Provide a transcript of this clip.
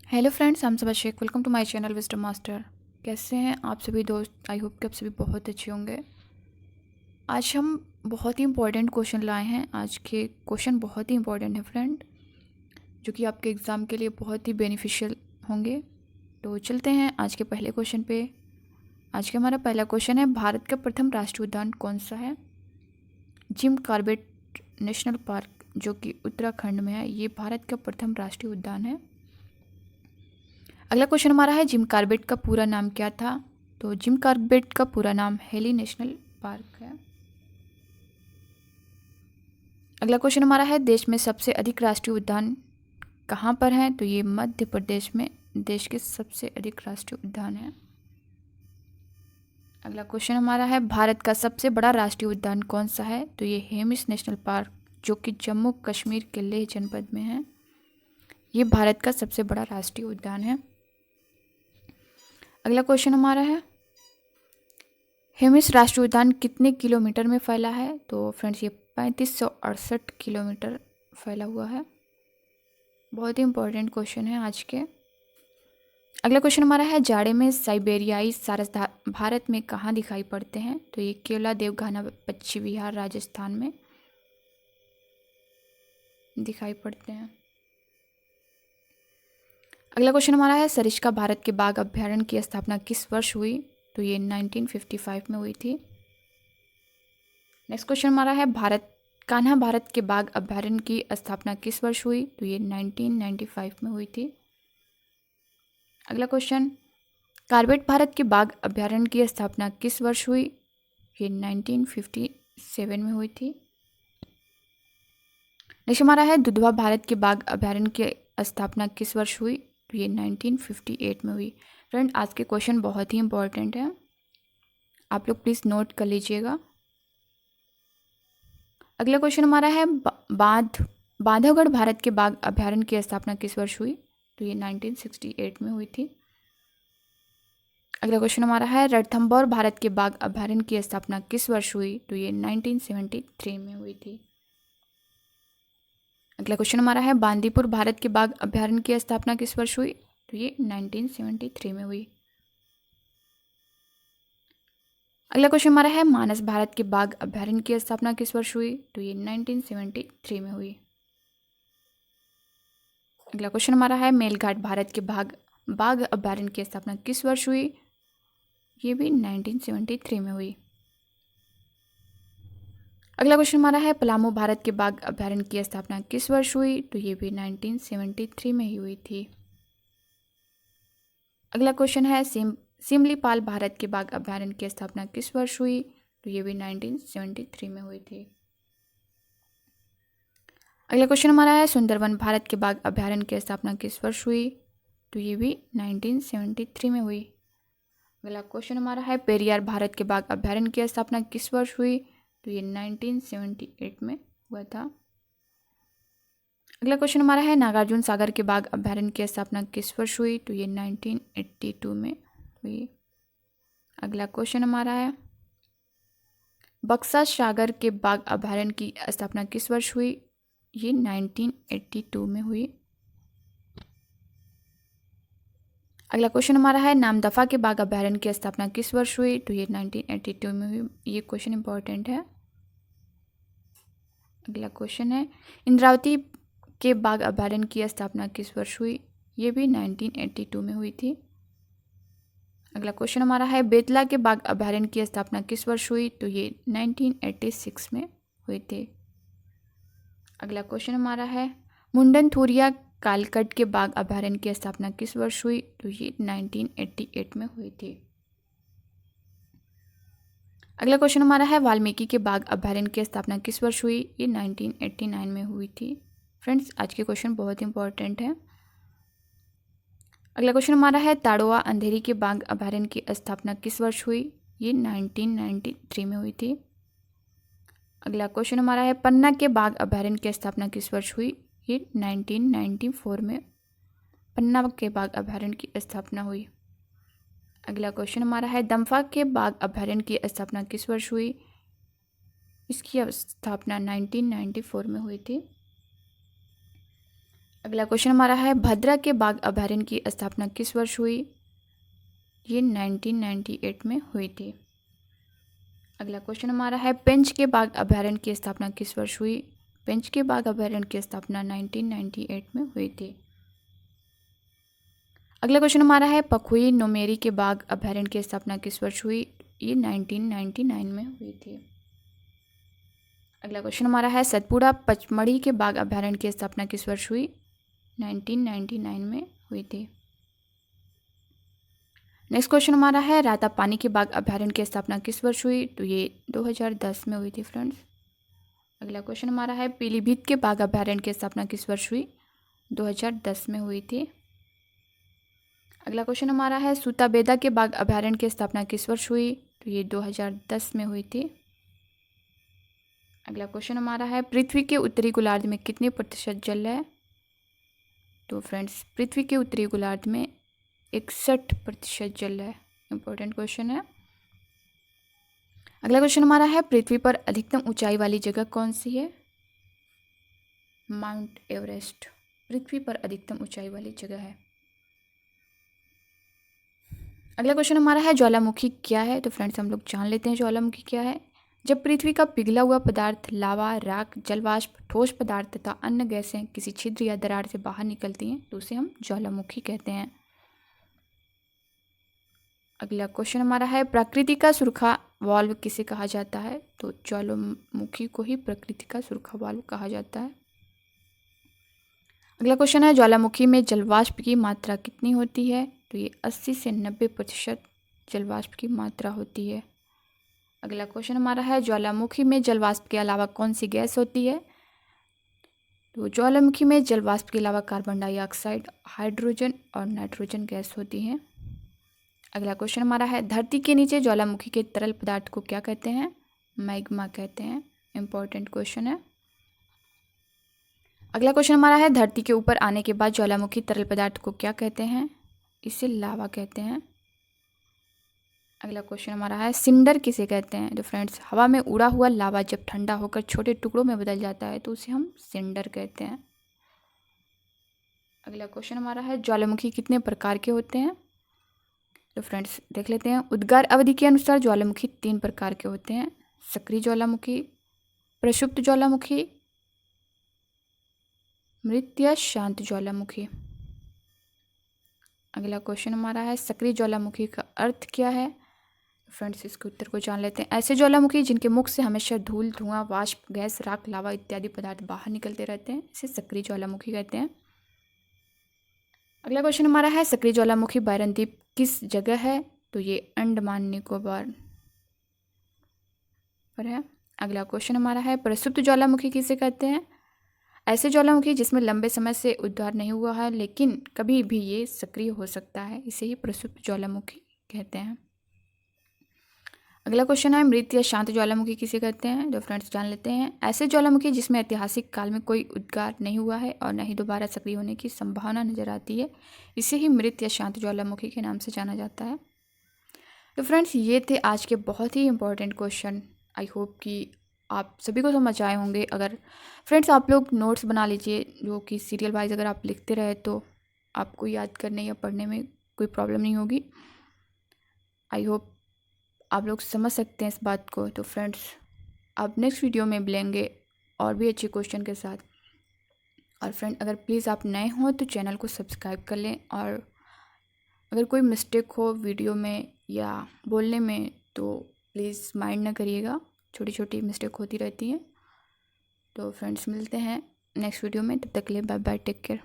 Hello friends, हम सब Shaikh. Welcome to my channel Wisdom Master. कैसे हैं आप सभी दोस्त? आई होप कि आप सभी बहुत अच्छे होंगे। आज हम बहुत ही इंपॉर्टेंट क्वेश्चन लाए हैं। आज के क्वेश्चन बहुत ही इंपॉर्टेंट है फ्रेंड, जो कि आपके एग्ज़ाम के लिए बहुत ही बेनिफिशियल होंगे। तो चलते हैं आज के पहले क्वेश्चन पे। आज का हमारा पहला क्वेश्चन है, भारत का प्रथम राष्ट्रीय उद्यान कौन सा है? जिम कॉर्बेट नेशनल पार्क, जो कि उत्तराखंड में है, ये भारत का प्रथम राष्ट्रीय उद्यान है। अगला क्वेश्चन हमारा है, जिम कॉर्बेट का पूरा नाम क्या था? तो जिम कॉर्बेट का पूरा नाम हेली नेशनल पार्क है। अगला क्वेश्चन हमारा है, देश में सबसे अधिक राष्ट्रीय उद्यान कहाँ पर हैं? तो ये मध्य प्रदेश में देश के सबसे अधिक राष्ट्रीय उद्यान है। अगला क्वेश्चन हमारा है, भारत का सबसे बड़ा राष्ट्रीय उद्यान कौन सा है? तो ये हेमिस नेशनल पार्क, जो कि जम्मू कश्मीर के लेह जनपद में है, ये भारत का सबसे बड़ा राष्ट्रीय उद्यान है। अगला क्वेश्चन हमारा है, हेमिस राष्ट्रीय उद्यान कितने किलोमीटर में फैला है? तो फ्रेंड्स, ये 3568 किलोमीटर फैला हुआ है। बहुत ही इंपॉर्टेंट क्वेश्चन है आज के। अगला क्वेश्चन हमारा है, जाड़े में साइबेरियाई सारस भारत में कहाँ दिखाई पड़ते हैं? तो ये केवला देवघाना पश्चिम बिहार राजस्थान में दिखाई पड़ते हैं। अगला क्वेश्चन हमारा है, सरिस्का भारत के बाघ अभ्यारण्य की स्थापना किस वर्ष हुई? तो ये 1955 में हुई थी। नेक्स्ट क्वेश्चन हमारा है, कान्हा भारत के बाघ अभ्यारण्य की स्थापना किस वर्ष हुई? तो ये 1995 में हुई थी। अगला क्वेश्चन, कॉर्बेट भारत के बाघ अभ्यारण्य की स्थापना किस वर्ष हुई? ये 1957 में हुई थी। नेक्स्ट हमारा है, दुधवा भारत के बाघ अभ्यारण्य की स्थापना किस वर्ष हुई? तो ये 1958 में हुई। फ्रेंड, आज के क्वेश्चन बहुत ही इंपॉर्टेंट हैं, आप लोग प्लीज़ नोट कर लीजिएगा। अगला क्वेश्चन हमारा है, बांधवगढ़ भारत के बाघ अभ्यारण्य की स्थापना किस वर्ष हुई? तो ये 1968 में हुई थी। अगला क्वेश्चन हमारा है, रणथंभौर भारत के बाघ अभ्यारण्य की स्थापना किस वर्ष हुई? तो ये 1973 में हुई थी। अगला क्वेश्चन हमारा है, बांदीपुर भारत के बाघ अभ्यारण्य की स्थापना किस वर्ष हुई? तो ये 1973 में हुई। अगला क्वेश्चन हमारा है, मानस भारत के बाघ अभ्यारण्य की स्थापना किस वर्ष हुई? तो ये 1973 में हुई। अगला क्वेश्चन हमारा है, मेलघाट भारत के बाघ अभ्यारण्य की स्थापना किस वर्ष हुई? ये भी 1973 में हुई। अगला क्वेश्चन हमारा है, पलामू भारत के बाघ अभ्यारण्य की स्थापना किस वर्ष हुई? तो ये भी 1973 में ही हुई थी। अगला क्वेश्चन है, सिमलीपाल भारत के बाघ अभ्यारण्य की स्थापना किस वर्ष हुई? तो ये भी 1973 में हुई थी। अगला क्वेश्चन हमारा है, सुंदरवन भारत के बाघ अभ्यारण्य की स्थापना किस वर्ष हुई? तो ये भी 1973 में हुई। अगला क्वेश्चन हमारा है, पेरियार भारत के बाघ अभ्यारण्य की स्थापना किस वर्ष हुई? तो ये 1978 में हुआ था। अगला क्वेश्चन हमारा है, नागार्जुन सागर के बाघ अभ्यारण्य की स्थापना किस वर्ष हुई? तो ये 1982 में हुई। अगला क्वेश्चन हमारा है, बक्सा सागर के बाघ अभ्यारण्य की स्थापना किस वर्ष हुई? ये 1982 में हुई। अगला क्वेश्चन हमारा है, नामदफा के बाघ अभ्यारण्य की स्थापना किस वर्ष हुई? तो ये 1982 में हुई। ये क्वेश्चन इंपॉर्टेंट है। अगला क्वेश्चन है, इंद्रावती के बाघ अभ्यारण्य की स्थापना किस वर्ष हुई? ये भी 1982 में हुई थी। अगला क्वेश्चन हमारा है, बेतला के बाघ अभ्यारण्य की स्थापना किस वर्ष हुई? तो ये 1986 में हुई थी। अगला क्वेश्चन हमारा है, मुंडनथूरिया कालकट के बाघ अभ्यारण्य की स्थापना किस वर्ष हुई? तो ये 1988 में हुई थी। अगला क्वेश्चन हमारा है, वाल्मीकि के बाघ अभ्यारण्य की स्थापना किस वर्ष हुई? ये 1989 में हुई थी। फ्रेंड्स, आज के क्वेश्चन बहुत इंपॉर्टेंट है। अगला क्वेश्चन हमारा है, ताड़ोआ अंधेरी के बाघ अभ्यारण्य की स्थापना किस वर्ष हुई? ये 1993 में हुई थी। अगला क्वेश्चन हमारा है, पन्ना के बाघ अभ्यारण्य की स्थापना किस वर्ष हुई? ये 1994 में पन्ना के बाघ अभ्यारण्य की स्थापना हुई। अगला क्वेश्चन हमारा है, दम्फा के बाघ अभ्यारण्य की स्थापना किस वर्ष हुई? इसकी स्थापना 1994 में हुई थी। अगला क्वेश्चन हमारा है भद्रा के बाघ अभयारण्य की स्थापना किस वर्ष हुई? ये 1998 में हुई थी। अगला क्वेश्चन हमारा है पेंच के बाघ अभयारण्य की स्थापना किस वर्ष हुई? पेंच के बाघ अभयारण्य की स्थापना 1998 में हुई थी। अगला क्वेश्चन हमारा है पखुई नोमेरी के बाघ अभयारण्य की स्थापना किस वर्ष हुई? ये 1999 में हुई थी। अगला क्वेश्चन हमारा है सतपुड़ा पचमढ़ी के बाघ अभयारण्य की स्थापना किस वर्ष हुई? 1999 में हुई थी। नेक्स्ट क्वेश्चन हमारा है राता पानी के बाघ अभयारण्य की स्थापना किस वर्ष हुई? तो ये 2010 में हुई थी फ्रेंड्स। अगला क्वेश्चन हमारा है पीलीभीत के बाघ अभयारण्य की स्थापना किस वर्ष हुई? 2010 में हुई थी। अगला क्वेश्चन हमारा है सूताबेदा के बाघ अभयारण्य की स्थापना किस वर्ष हुई? तो ये 2010 में हुई थी। अगला क्वेश्चन हमारा है पृथ्वी के उत्तरी गोलार्ध में कितने प्रतिशत जल है? तो फ्रेंड्स पृथ्वी के उत्तरी गोलार्ध में 61% जल है। इंपॉर्टेंट क्वेश्चन है। अगला क्वेश्चन हमारा है पृथ्वी पर अधिकतम ऊंचाई वाली जगह कौन सी है? माउंट एवरेस्ट पृथ्वी पर अधिकतम ऊंचाई वाली जगह है। अगला क्वेश्चन हमारा है ज्वालामुखी क्या है? तो फ्रेंड्स हम लोग जान लेते हैं ज्वालामुखी क्या है। जब पृथ्वी का पिघला हुआ पदार्थ लावा, राख, जलवाष्प, ठोस पदार्थ तथा अन्य गैसें किसी छिद्र या दरार से बाहर निकलती हैं तो उसे हम ज्वालामुखी कहते हैं। अगला क्वेश्चन हमारा है प्रकृति का सुरखा वाल्व किसे कहा जाता है? तो ज्वालामुखी को ही प्रकृति का सुरखा वाल्व कहा जाता है। अगला क्वेश्चन है ज्वालामुखी में जलवाष्प की मात्रा कितनी होती है? तो ये 80 से 90% जलवाष्प की मात्रा होती है। अगला क्वेश्चन हमारा है ज्वालामुखी में जलवाष्प के अलावा कौन सी गैस होती है? तो ज्वालामुखी में जलवाष्प के अलावा कार्बन डाइऑक्साइड, हाइड्रोजन और नाइट्रोजन गैस होती हैं। अगला क्वेश्चन हमारा है धरती के नीचे ज्वालामुखी के तरल पदार्थ को क्या कहते हैं? मैग्मा कहते हैं। इंपॉर्टेंट क्वेश्चन है। अगला क्वेश्चन हमारा है धरती के ऊपर आने के बाद ज्वालामुखी तरल पदार्थ को क्या कहते हैं? इसे लावा कहते हैं। अगला क्वेश्चन हमारा है सिंडर किसे कहते हैं? तो फ्रेंड्स हवा में उड़ा हुआ लावा जब ठंडा होकर छोटे टुकड़ों में बदल जाता है तो उसे हम सिंडर कहते हैं। अगला क्वेश्चन हमारा है ज्वालामुखी कितने प्रकार के होते हैं? तो फ्रेंड्स देख लेते हैं। उद्गार अवधि के अनुसार ज्वालामुखी 3 प्रकार के होते हैं। सक्रिय ज्वालामुखी, प्रक्षुब्ध ज्वालामुखी, मृत या शांत ज्वालामुखी। अगला क्वेश्चन हमारा है सक्रिय ज्वालामुखी का अर्थ क्या है? फ्रेंड्स इसके उत्तर को जान लेते हैं। ऐसे ज्वालामुखी जिनके मुख से हमेशा धूल, धुआं, वाष्प, गैस, राख, लावा इत्यादि पदार्थ बाहर निकलते रहते हैं, इसे सक्रिय ज्वालामुखी कहते हैं। अगला क्वेश्चन हमारा है सक्रिय ज्वालामुखी बायरन द्वीप किस जगह है? तो ये अंडमान निकोबार पर है। अगला क्वेश्चन हमारा है प्रक्षुब्ध ज्वालामुखी किसे कहते हैं? ऐसे ज्वालामुखी जिसमें लंबे समय से उद्गार नहीं हुआ है लेकिन कभी भी ये सक्रिय हो सकता है, इसे ही प्रक्षुब्ध ज्वालामुखी कहते हैं। अगला क्वेश्चन है मृत या शांत ज्वालामुखी किसे कहते हैं? जो फ्रेंड्स जान लेते हैं। ऐसे ज्वालामुखी जिसमें ऐतिहासिक काल में कोई उद्गार नहीं हुआ है और न ही दोबारा सक्रिय होने की संभावना नजर आती है, इसे ही मृत या शांत ज्वालामुखी के नाम से जाना जाता है। तो फ्रेंड्स ये थे आज के बहुत ही इंपॉर्टेंट क्वेश्चन। आई होप कि आप सभी को समझ आए होंगे। अगर फ्रेंड्स आप लोग नोट्स बना लीजिए जो कि सीरियल वाइज अगर आप लिखते रहे तो आपको याद करने या पढ़ने में कोई प्रॉब्लम नहीं होगी। आई होप आप लोग समझ सकते हैं इस बात को। तो फ्रेंड्स आप नेक्स्ट वीडियो में मिलेंगे और भी अच्छे क्वेश्चन के साथ। और फ्रेंड अगर प्लीज़ आप नए हों तो चैनल को सब्सक्राइब कर लें, और अगर कोई मिस्टेक हो वीडियो में या बोलने में तो प्लीज़ माइंड ना करिएगा, छोटी छोटी मिस्टेक होती रहती हैं। तो फ्रेंड्स मिलते हैं नेक्स्ट वीडियो में, तब तक के लिए बाय बाय, टेक केयर।